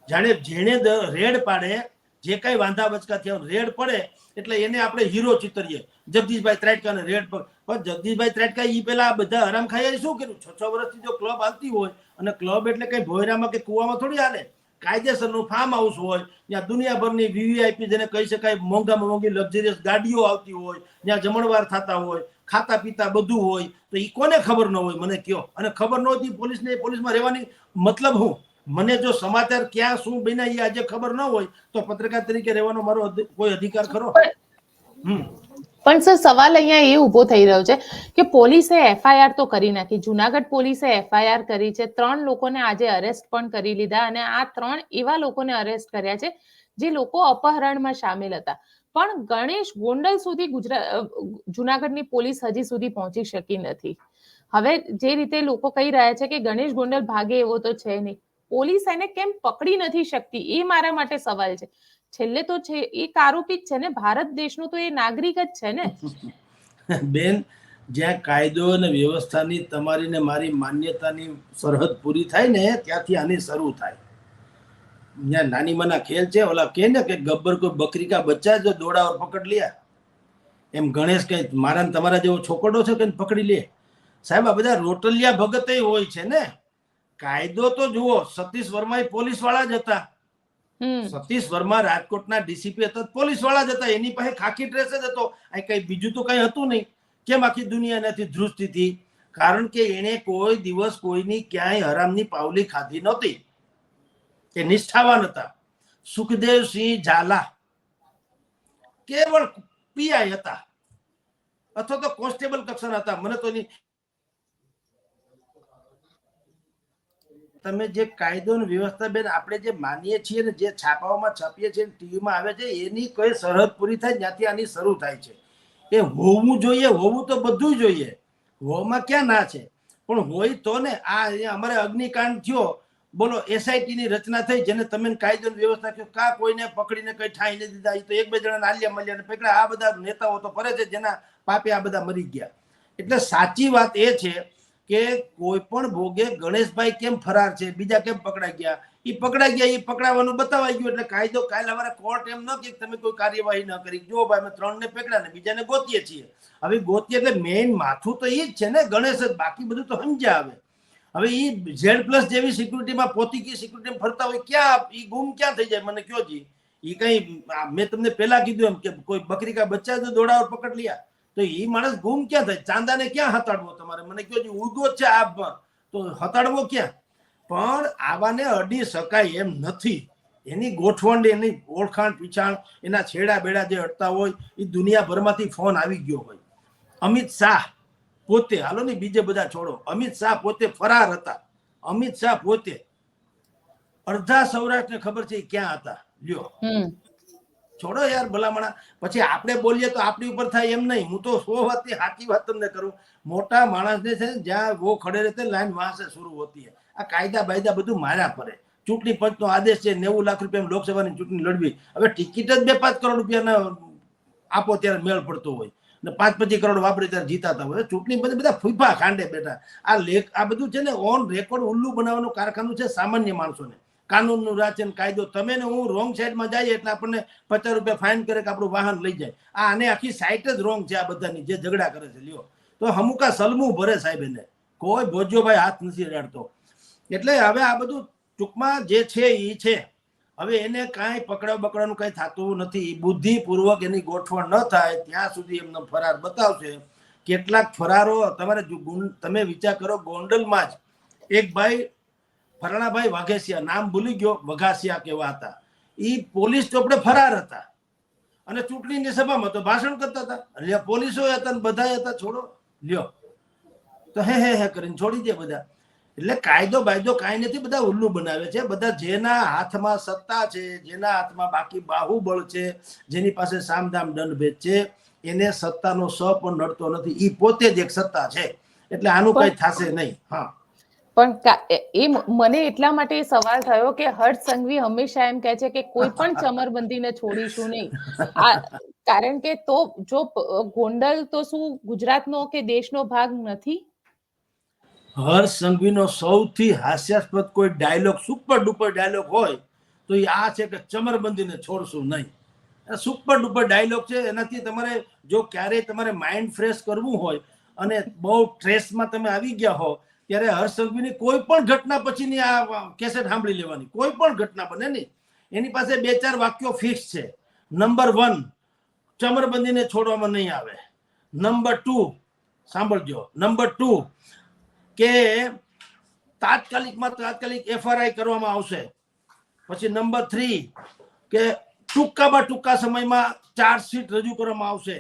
S2: જાણે જેણે રેડ પાડે, જે કઈ વાંધા બચકા થયા રેડ પડે એટલે એને આપણે હીરો ચિતરીએ. જગદીશભાઈ ત્રાટકાને રેડ પર, પણ જગદીશભાઈ ત્રાટકા ઈ પેલા બધા હરામ ખાઈ શું કર્યું? 6 વર્ષથી જો ક્લબ હાલતી હોય, અને ક્લબ એટલે કઈ ભોયરામાં કે કુવામાં થોડી હાલે, કાયદેસરનું ફાર્મ હાઉસ હોય, ત્યાં દુનિયાભરની વીવીઆઈપી જેને કહી શકાય મોંઘામાં મોંઘી લક્ઝરિયસ ગાડીઓ આવતી હોય, ત્યાં જમણવાર થતા હોય, ખાતા પીતા બધું હોય, તો એ કોને ખબર ન હોય? મને કયો. અને ખબર ન હોતી પોલીસને, પોલીસમાં રહેવાની મતલબ હું? મને જો સમાચાર ક્યાં શું બન્યા એ આજે ખબર ન હોય તો પત્રકાર તરીકે રહેવાનો મારો કોઈ અધિકાર ખરો?
S1: પણ સર સવાલ અહીંયા એ ઉભો થઈ રહ્યો છે કે પોલીસે એફઆઈઆર તો કરી નાખી, જુનાગઢ પોલીસે એફઆઈઆર કરી છે, 3 લોકોને આજે અરેસ્ટ પણ કરી લીધા, અને આ 3 એવા લોકોને અરેસ્ટ કર્યા છે જે લોકો અપહરણમાં સામેલ હતા. પણ ગણેશ ગોંડલ સુધી જુનાગઢની પોલીસ હજી સુધી પહોંચી શકી નથી. હવે જે રીતે લોકો કહી રહ્યા છે કે ગણેશ ગોંડલ ભાગે એવો તો છે નહીં, પોલીસ એને કેમ પકડી નથી શકતી એ મારા માટે સવાલ છે. છેલ્લે તો છે એક આરોપી જ છે ને, ભારત દેશનો તો એ નાગરિક જ છે ને.
S2: બેન, જ્યાં કાયદો અને વ્યવસ્થાની તમારી ને મારી માન્યતાની સરહદ પૂરી થાય ને ત્યાંથી આની શરૂ થાય. ત્યાં નાની માના ખેલ છે, ઓલા કે ને કે ગબ્બર કોઈ બકરી કા બચ્ચા જો દોડા ઓર પકડ लिया, એમ ગણેશ કઈ મારા તમારા જેવો છોકડો છે કે પકડી લે? સાહેબ આ બધા રોટલિયા ભગત હોય છે ને. કાયદો તો જુઓ, સતીશ વર્મા પોલીસ વાળા જ હતા. સતીશ વર્મા રાજકોટના ડીસીપી હતા, પોલીસ વાળા જ હતા. એની પાસે ખાખી ડ્રેસ જ હતો, આ કઈ બીજું તો કઈ હતું નહીં. કેમ આખી દુનિયા એનાથી ધ્રુજતી હતી? કારણ કે એને કોઈ દિવસ કોઈની ક્યાંય હરામની પાવલી ખાધી નહોતી. એ નિષ્ઠાવાન હતા. સુખદેવસિંહ ઝાલા કેવળ પીઆઈ હતા અથવા તો કોન્સ્ટેબલ કક્ષાના હતા. મને તો તમે જે કાયદો અને વ્યવસ્થા બેન આપણે જે માનીએ છીએ ને જે છાપાઓમાં છાપીએ છીએ ટીવીમાં આવે છે એની કોઈ સરહદ પૂરી થાય જ્યાંથી આની શરૂ થાય છે. એ હોવું જોઈએ, હોવું તો બધું જોઈએ, હોવામાં ક્યાં ના છે, પણ હોય તો ને. આ અમારે અગ્નિકાંડ થયો, બોલો એસઆઈટી ની રચના થઈ, જેને તમે કાયદો વ્યવસ્થા કહો, કા કોઈને પકડીને કઈ ઠાઈ નથી દીધા. એ તો 1-2 જણા આલિયા મલ્યા ને પકડા. આ બધા નેતાઓ તો ફરે છે જેના પાપે આ બધા મરી ગયા. એટલે સાચી વાત એ છે કે કોઈ પણ ભોગે ગણેશભાઈ કેમ ફરાર છે, બીજા કેમ પકડાઈ ગયા, એ પકડાવાનું બતાવાઈ ગયું એટલે કાયદો કાલ અમારે કોર્ટ એમ ન કે તમે કોઈ કાર્યવાહી ન કરી, જો ભાઈ અમે 3 ને પકડ્યા ને બીજાને ગોતીએ છીએ. હવે ગોતીએ એટલે મેઇન માથું તો એ જ છે ને, ગણેશ જ, બાકી બધું તો સમજ્યા. હવે એ Z+ જેવી સિક્યુરિટીમાં પોતીકી સિક્યુરિટી ફરતા હોય, ક્યાં એ ગુમ ક્યાં થઈ જાય મને કયો જી? એ કઈ મેં તમને પેલા કીધું એમ કે કોઈ બકરી કા બચ્ચા જો દોડાવર પકડ લિયા તો એ માણસ ગુમ ક્યાં થાય? ચાંદાને ક્યાં હતાડવો તમારે મને કયો જી? ઉગો છે આ તો હતાડવો ક્યાં? પણ આવાને અડી શકાય એમ નથી. એની ગોઠવણ, એની ઓળખાણ પીછાણ, એના છેડા બેડા જે અડતા હોય એ દુનિયાભરમાંથી ફોન આવી ગયો હોય. અમિત શાહ પોતે, હાલો ને બીજે બધા છોડો, અમિત શાહ પોતે ફરાર હતા. અમિત શાહ પોતે અડધા સૌરાષ્ટ્રને ખબર છે ક્યાં હતા. લ્યો છોડો યાર ભલામણા. પછી આપણે બોલીએ તો આપણી ઉપર થાય એમ નહીં. હું તો 100 વાતની સાચી વાત તમને કરું. મોટા માણસને છે જ્યાં વો ખડે રહેતે લાઈન વહાં સે શરૂ હોતી હૈ. આ કાયદા બાયદા બધું માર્યા પડે. ચૂંટણી પંચનો આદેશ છે 90 લાખ રૂપિયા લોકસભાની ચૂંટણી લડવી. હવે ટિકિટ જ 2-5 કરોડ રૂપિયાના આપો ત્યારે મેળ પડતો હોય ને 5-25 કરોડ વાપરી ત્યારે જીતાતા હોય. ચૂંટણી પછી બધા ફૂફા ખાંડે બેઠા. આ બધું છે ને ઓન રેકોર્ડ ઉલ્લુ બનાવવાનું કારખાનું છે સામાન્ય માણસોને. કાનૂનનું રાજ છે, કાયદો. તમે ને હું રોંગ સાઈડમાં જઈએ એટલે આપણને 50 રૂપિયા ફાઇન કરે કે આપણું વાહન લઈ જાય. આને આખી સાઈટ જ રોંગ છે આ બધાની જે ઝઘડા કરે છે. લ્યો તો હમુકા સલમું ભરે સાહેબ, એને કોઈ ભોજ્યો ભાઈ હાથ નથી અડાડતો. એટલે હવે આ બધું ટૂંકમાં જે છે એ છે. હવે એને કાંઈ પકડા બકડાનું કાંઈ થતું નથી. બુદ્ધિપૂર્વક એની ગોઠવણ ન થાય ત્યાં સુધી એમને ફરાર બતાવશે. કેટલાક ફરારો તમારે તમે વિચાર કરો, ગોંડલમાં જ એક ભાઈ ફરણાભાઈ વાઘેસિયા, નામ ભૂલી ગયો, વઘાસિયા કેવા હતા, એ પોલીસ ચોપડે ફરાર હતા અને ચૂંટણીની સભામાં તો ભાષણ કરતા હતા. લ્યો પોલીસો હતા ને બધા હતા. છોડો લ્યો તો હે કરીને છોડી દે બધા. એટલે કાયદો બાયદો કાંઈ નથી, બધા ઉલ્લુ બનાવે છે. બધા જેના હાથમાં સત્તા છે, જેના હાથમાં બાકી બાહુબળ છે, જેની પાસે સામદામ દંડ ભેદ છે, એને સત્તાનો સ પણ નડતો નથી. એ પોતે જ એક સત્તા છે. એટલે આનું કઈ થશે નહીં. હા,
S1: પણ મને એટલા માટે સવાલ થયો કે હર્ષ સંઘવી હંમેશા એમ કહે છે કે કોઈ પણ ચમરબંધીને છોડીશું નહીં. કારણ કે તો જો ગોંડલ તો શું ગુજરાતનો કે દેશનો ભાગ નથી?
S2: હર્ષ સંઘવીનો સૌથી હાસ્યાસ્પદ કોઈ ડાયલોગ, સુપર ડુપર ડાયલોગ હોય તો એ આ છે કે ચમરબંધીને છોડશું નહીં. સુપર ડુપર ડાયલોગ છે. એનાથી તમારે જો ક્યારેય તમારે માઇન્ડ ફ્રેશ કરવું હોય અને બહુ સ્ટ્રેસમાં તમે આવી ગયા હો ત્યારે હર્ષ સંઘવીની કોઈ પણ ઘટના પછીની આ કેસેટ સાંભળી લેવાની. કોઈ પણ ઘટના બને નહીં, એની પાસે 2-4 વાક્યો ફિક્સ છે. નંબર 1, ચમરબંધીને છોડવામાં નહીં આવે. નંબર 2, સાંભળજો, નંબર 2 કે તાત્કાલિક FRI કરવામાં આવશે. પછી નંબર 3 કે ટૂંકા સમયમાં ચાર્જશીટ રજૂ કરવામાં આવશે.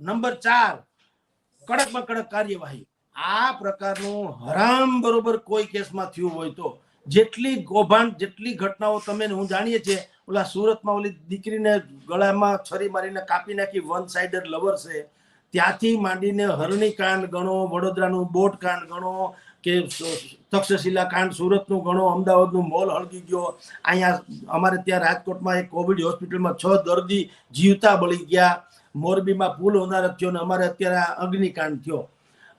S2: નંબર 4 કડકમાં કડક કાર્યવાહી. આ પ્રકારનું હરામ બરોબર કોઈ કેસમાં થયું હોય તો જેટલી કૌભાંડ, જેટલી ઘટનાઓ તમે હું જાણીએ છીએ. ઓલા સુરતમાં ઓલી દીકરીને ગળામાં છરી મારીને કાપી નાખી, વન સાઇડર લવર છે, ત્યાંથી માંડીને હરણી કાંડ ગણો, વડોદરાનું બોટ કાંડ ગણો, કે તક્ષશિલા કાંડ સુરતનું ગણો, અમદાવાદનું મોલ હળગી ગયો, અહીંયા અમારે ત્યાં રાજકોટમાં એક કોવિડ હોસ્પિટલમાં 6 દર્દી જીવતા બળી ગયા, મોરબીમાં પુલ હોનારત થયો ને અમારે અત્યારે અગ્નિકાંડ થયો.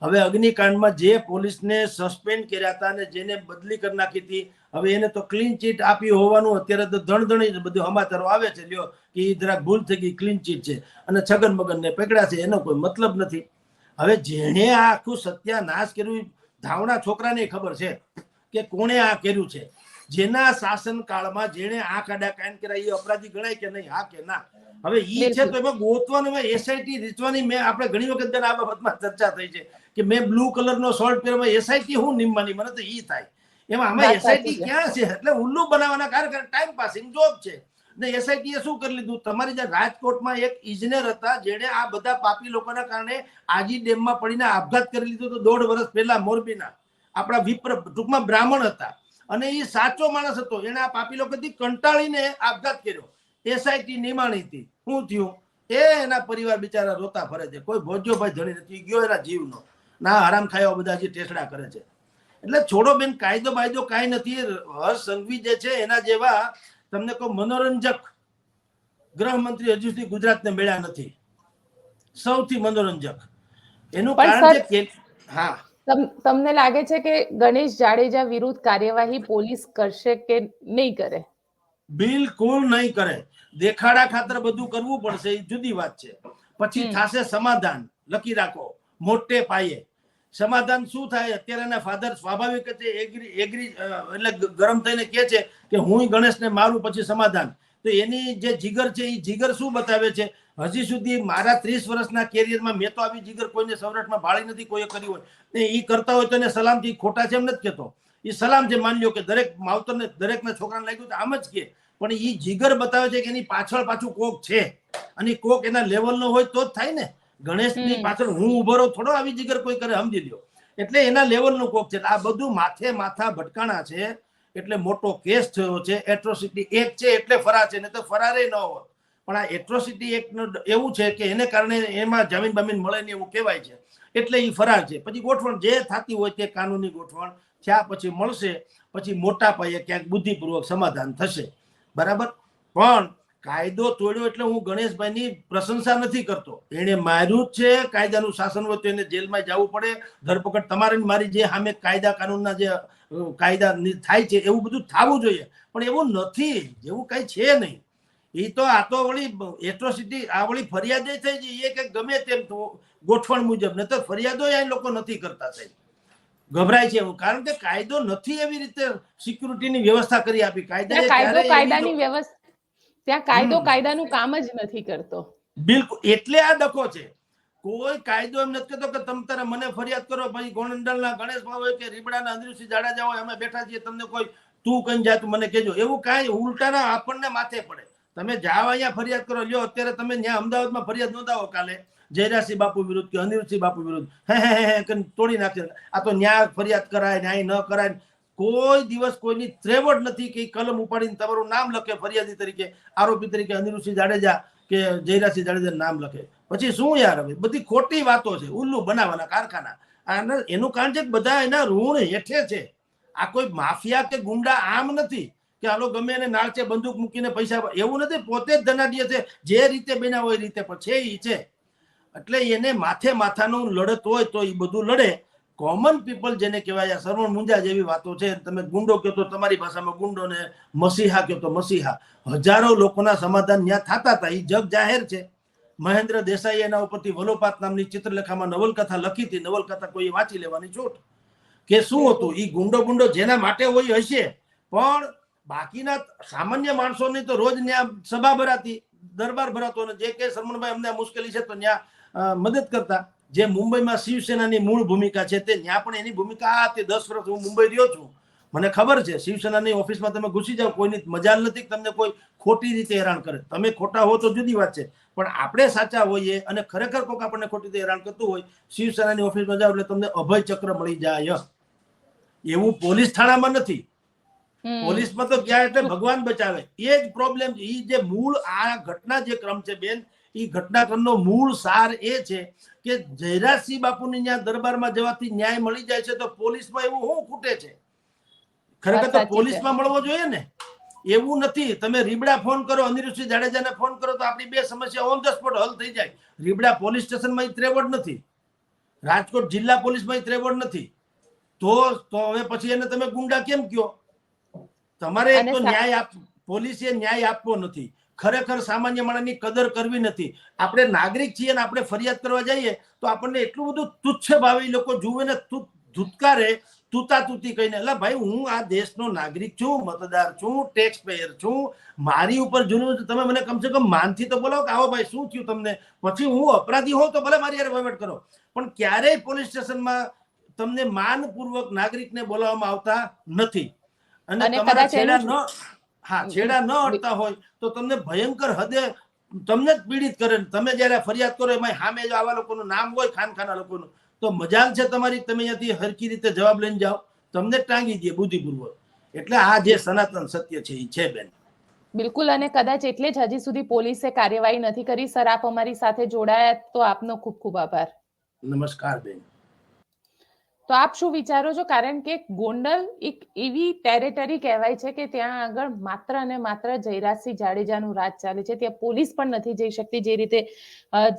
S2: હવે અગ્નિકાંડમાં જે પોલીસને સસ્પેન્ડ કર્યા હતા અને જેને બદલી કરી નાખી હતી, હવે એને તો ક્લીન ચીટ આપી હોવાનું અત્યારે તો ધણધણી બધું સમાચારો આવે છે. લ્યો કે એ જરાક ભૂલ થઈ ગઈ, ક્લીન ચીટ છે અને છગન મગનને પકડ્યા છે, એનો કોઈ મતલબ નથી. હવે જેણે આ આખું સત્યાનાશ કર્યું, ધાવણા છોકરાને ખબર છે કે કોણે આ કર્યું છે. જેના શાસન કાળમાં જેણે આ કાડા કાંડ કર્યા એ અપરાધી ગણાય કે નહીં? હા કે ના? હવે ઈ છે તો એમાં ગોતવાનું, SIT રીચવાની. મેં આપણે ઘણી વખત આ બાબતમાં ચર્ચા થઈ છે કે મેં બ્લુ કલરનો શર્ટ પહેરવા SIT હું નિમવાની, મને તો ઈ થાય. એમાં આમાં SIT ક્યાં છે? એટલે ઉલ્લુ બનાવવાના કાર્યક્રમ, ટાઈમ પાસિંગ જોબ છે ને. SIT એ શું કરી લીધું? તમારી જે રાજકોટમાં એક ઇજનેર હતા જેણે આ બધા પાપી લોકોના કારણે આજી ડેમમાં પડીને આપઘાત કરી લીધો તો 1.5 વર્ષ પહેલા, મોરબીના આપણા વિપ્ર, ટૂંકમાં બ્રાહ્મણ હતા અને એ સાચો માણસ હતો. એને આ પાપી લોકોથી કંટાળીને આપઘાત કર્યો. SIT નિમાણી હતી. શું થયું? એના પરિવાર બિચારા રોતા ફરે છે. કોઈ ભોજ્યો ભાઈ ધણી નથી ગયો એના જીવનો. ના હરામ ખાયો બધા જે ટેસડા કરે છે. એટલે છોડો બેન, કાયદો બાયદો કાંઈ નથી. હર્ષ સંઘવી જે છે એના જેવા તમને કોઈ મનોરંજક ગૃહમંત્રી હજુ સુધી ગુજરાતને મળ્યા નથી. સૌથી મનોરંજક. એનું કારણ છે કે હા,
S1: તમને લાગે છે કે ગણેશ જાડેજા વિરુદ્ધ કાર્યવાહી પોલીસ કરશે કે નહીં કરે?
S2: બિલકુલ નહીં કરે. દેખાડા ખાતર બધું કરવું પડશે, એ જુદી વાત છે. પછી થશે સમાધાન. લખી રાખો, મોટે પાયે સમાધાન શું થાય? અત્યારે એના ફાધર સ્વાભાવિક એગ્રી એટલે ગરમ થઈને કે છે કે હું ગણેશને મારું પછી સમાધાન. તો એની જે જીગર છે એ જીગર શું બતાવે છે? હજી સુધી મારા 30 વર્ષના કેરિયરમાં મેં તો આવી જીગર કોઈને સૌરાષ્ટ્રમાં ભાળી નથી કોઈ કરી હોય. ને એ કરતા હોય તો એને સલામથી ખોટા છે એમ નથી કહેતો. એ સલામ છે, માની લો કે દરેક માવતરને દરેકના છોકરાને લાગ્યું તો આમ જ કે, પણ એ જીગર બતાવે છે કે એની પાછળ પાછું કોક છે, અને કોક એના લેવલનો હોય તો જ થાય ને. ગણેશની પાછળ હું ઉભો રહું થોડો આવી જીગર કોઈ કરે, સમજી લ્યો. એટલે એના લેવલનું કોક છે. આ બધું માથા ભટકાણા છે, એટલે મોટો કેસ થયો છે. એટ્રોસિટી એક્ટ છે એટલે ફરાર છે, ને તો ફરારે ન હોત. પણ આ એટ્રોસિટી એક્ટ એવું છે કે એને કારણે એમાં જામીન બામીન મળે ને એવું કહેવાય છે, એટલે એ ફરાર છે. પછી ગોઠવણ જે થતી હોય તે કાનૂની ગોઠવણ થયા પછી મળશે, પછી મોટા પાયે ક્યાંક બુદ્ધિપૂર્વક સમાધાન થશે, બરાબર. પણ કાયદો તોડ્યો એટલે હું ગણેશભાઈની પ્રશંસા નથી કરતો. એને માર્યું જ છે. કાયદાનું શાસન હોય તો એને જેલમાં જવું પડે. ધરપકડ તમારે મારી જે સામે કાયદા કાનૂનના જે કાયદા થાય છે એવું બધું થવું જોઈએ, પણ એવું નથી. જેવું કઈ છે નહીં. એ તો આ તો વળી એટ્રોસિટી આ વળી ફરિયાદ થઈ જાય એ કે ગમે તેમ ગોઠવણ મુજબ, ને તો ફરિયાદો આ લોકો નથી કરતા સાહેબ. ગભરાય છે એવું, કારણ કે કાયદો નથી એવી રીતે સિક્યુરિટીની વ્યવસ્થા કરી આપી.
S1: કાયદાની વ્યવસ્થા ત્યાં કાયદાનું કામ જ નથી કરતો.
S2: બિલકુલ, એટલે આ ડખો છે. કોઈ કાયદો એમ નથી કહેતો કે તમે તારે મને ફરિયાદ કરો, ભાઈ ગોંડલના ગણેશભાઈ હોય કે રીબડાના અંદરુસિંહ જાડેજા હોય, અમે બેઠા છીએ, તમને કોઈ તું કઈ જાતું મને કહેજો. એવું કાંઈ ઉલટાના આપણને માથે પડે. તમે જાઓ અહીંયા ફરિયાદ કરો. લ્યો અત્યારે તમે ત્યાં અમદાવાદમાં ફરિયાદ નોંધાવો કાલે જયરાસિંહ બાપુ વિરુદ્ધ કે અનિરુદ્ધસિંહ બાપુ વિરુદ્ધ, હે તોડી નાખશે. આ તો ન્યાય ફરિયાદ કરાય, ન્યાય ન કરાય. કોઈ દિવસ કોઈની ત્રેવડ નથી કે કલમ ઉપાડીને તમારું નામ લખે ફરિયાદી તરીકે, આરોપી તરીકે અનિરુદ્ધસિંહ જાડેજા કે જયરાસિંહ જાડેજા નામ લખે. પછી શું યાર, હવે બધી ખોટી વાતો છે. ઉલ્લુ બનાવવાના કારખાના. એનું કારણ છે કે બધા એના ઋણ હેઠે છે. આ કોઈ માફિયા કે ગુંડા આમ નથી કે આલો ગમે એને નાળચે બંદૂક મૂકીને પૈસા, એવું નથી. પોતે જ ધનાઢ્ય છે. જે રીતે બન્યા હોય એ રીતે પણ છે એ છે. એટલે એને માથાનું લડત હોય તો એ બધું લડે. કોમન પીપલ જેને કહેવાય, સરવણ મુંજા જેવી વાતો છે. તમે ગુંડો કહો તો તમારી ભાષામાં ગુંડો, ને મસીહા કહો તો મસીહા. હજારો લોકોના સમાધાન ત્યાં થતા હતા. એ જગ જાહેર છે. મહેન્દ્ર દેસાઈ એના ઉપરથી વલોપાત નામની ચિત્રલેખામાં નવલકથા લખી હતી. નવલકથા કોઈ વાંચી લેવાની છૂટ. કે શું હતું એ ગુંડો જેના માટે હોય હશે, પણ બાકીના સામાન્ય માણસોની તો રોજ ત્યાં સભા ભરાતી, દરબાર ભરાતો, ને જે કે શરમણભાઈ અમને મુશ્કેલી છે તો ત્યાં મદદ કરતા. જે મુંબઈમાં શિવસેનાની મૂળ ભૂમિકા છે તે ત્યાં પણ એની ભૂમિકા આ હતી. 10 વર્ષ હું મુંબઈ રહ્યો છું, મને ખબર છે. શિવસેનાની ઓફિસમાં તમે ઘૂસી જાઓ, કોઈની મજાલ નથી તમને કોઈ ખોટી રીતે હેરાન કરે. તમે ખોટા હો તો જુદી વાત છે, પણ આપણે સાચા હોઈએ અને ખરેખર કોઈક આપણને ખોટી રીતે હેરાન કરતું હોય, શિવસેનાની ઓફિસમાં જાઓ એટલે તમને અભય ચક્ર મળી જાય. એવું પોલીસ થાણામાં નથી. પોલીસમાં તો ગયા એટલે ભગવાન બચાવે. એ જ પ્રોબ્લેમ છે. એ જે મૂળ આ ઘટના જે ક્રમ છે બેન, એ ઘટનાક્રમનો મૂળ સાર એ છે કે જયરાજસિંહ બાપુની ત્યાં દરબારમાં જવાથી ન્યાય મળી જાય છે, તો પોલીસમાં એવું શું ખૂટે છે? ખરેખર તો પોલીસમાં મળવો જોઈએ ને. એવું નથી. તમે રીબડા ફોન કરો, અનિરુદ્ધસિંહ જાડેજાને ફોન કરો તો આપણી બે સમસ્યા ઓન ધ સ્પોટ હલ થઈ જાય. રીબડા પોલીસ સ્ટેશનમાં ત્રેવડ નથી, રાજકોટ જિલ્લા પોલીસમાં ત્રેવડ નથી, તો હવે પછી એને તમે ગુંડા કેમ કયો? તમારે એક તો ન્યાય પોલીસે ન્યાય આપવો નથી. ખરેખર સામાન્ય માણસની કદર કરવી નથી. આપણે નાગરિક છીએ ને આપણે ફરિયાદ કરવા જઈએ તો આપણને એટલું બધું તુચ્છ ભાવે લોકો જુએ ને ધુતકારે, તૂતી કહીને. એટલે ભાઈ હું આ દેશનો નાગરિક છું, મતદાર છું, ટેક્સ પેયર છું. મારી ઉપર જુનું તમે મને કમસે કમ માનથી તો બોલો કે આવો ભાઈ શું થયું તમને. પછી હું અપરાધી હોઉં તો ભલે મારી યાર વહીવટ કરો, પણ ક્યારેય પોલીસ સ્ટેશનમાં તમને માનપૂર્વક નાગરિકને બોલાવવામાં આવતા નથી. અને તમારા છેડા ન અડતા હોય તો તમને ભયંકર હદે તમને જ પીડિત કરે. તમે જયારે ફરિયાદ કરો એમાં સામે જો આવા લોકોનું નામ હોય, ખાનખાના લોકોનું, તો મજાલ છે તમારી. તમે અહીંયાથી હરખી રીતે જવાબ લઈને જાઓ, તમને જ ટાંગી દે બુદ્ધિપૂર્વક. એટલે આ જે સનાતન સત્ય છે એ છે બેન.
S1: બિલકુલ. અને કદાચ એટલે જ હજી સુધી પોલીસે કાર્યવાહી નથી કરી. સર, આપ અમારી સાથે જોડાયા તો આપનો ખૂબ ખૂબ આભાર.
S2: નમસ્કાર બેન.
S1: તો આપ શું વિચારો છો? કારણ કે ગોંડલ એક એવી ટેરેટરી કહેવાય છે કે ત્યાં આગળ માત્ર અને માત્ર જયરાજસિંહ જાડેજાનું રાજ ચાલે છે. ત્યાં પોલીસ પણ નથી જઈ શકતી, જે રીતે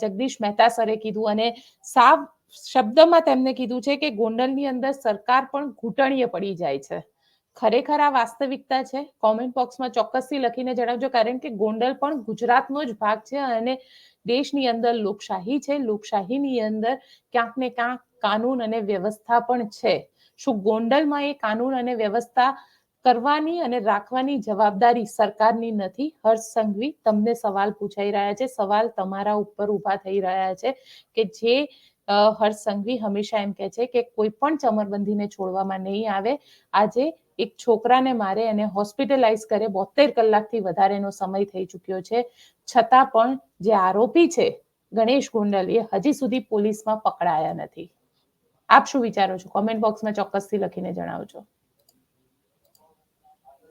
S1: જગદીશ મહેતા સરે કીધું. અને સાવ શબ્દમાં તેમને કીધું છે કે ગોંડલની અંદર સરકાર પણ ઘૂંટણીએ પડી જાય છે. ખરેખર આ વાસ્તવિકતા છે? કોમેન્ટ બોક્સમાં ચોક્કસથી લખીને જણાવજો, કારણ કે ગોંડલ પણ ગુજરાતનો જ ભાગ છે અને દેશની અંદર લોકશાહી છે. લોકશાહીની અંદર ક્યાંક ને ક્યાંક કાનૂન અને વ્યવસ્થા પણ છે. શું ગોંડલમાં એ કાનૂન અને વ્યવસ્થા કરવાની અને રાખવાની જવાબદારી સરકારની નથી? હર્ષ સંઘવી, તમને સવાલ પૂછાઈ રહ્યા છે. સવાલ તમારા ઉપર ઊભા થઈ રહ્યા છે કે જે હર્ષ સંઘવી હંમેશા એમ કહે છે કે કોઈ પણ ચમરબંધીને છોડવામાં નહીં આવે. આજે એક છોકરાને મારે અને હોસ્પિટલાઇઝ કરે, 72 કલાકથી વધારેનો સમય થઈ ચૂક્યો છે, છતાં પણ જે આરોપી છે ગણેશ ગોંડલ એ હજી સુધી પોલીસમાં પકડાયા નથી. આપ શું વિચારો છો? કોમેન્ટ બોક્સમાં ચોક્કસથી લખીને જણાવજો.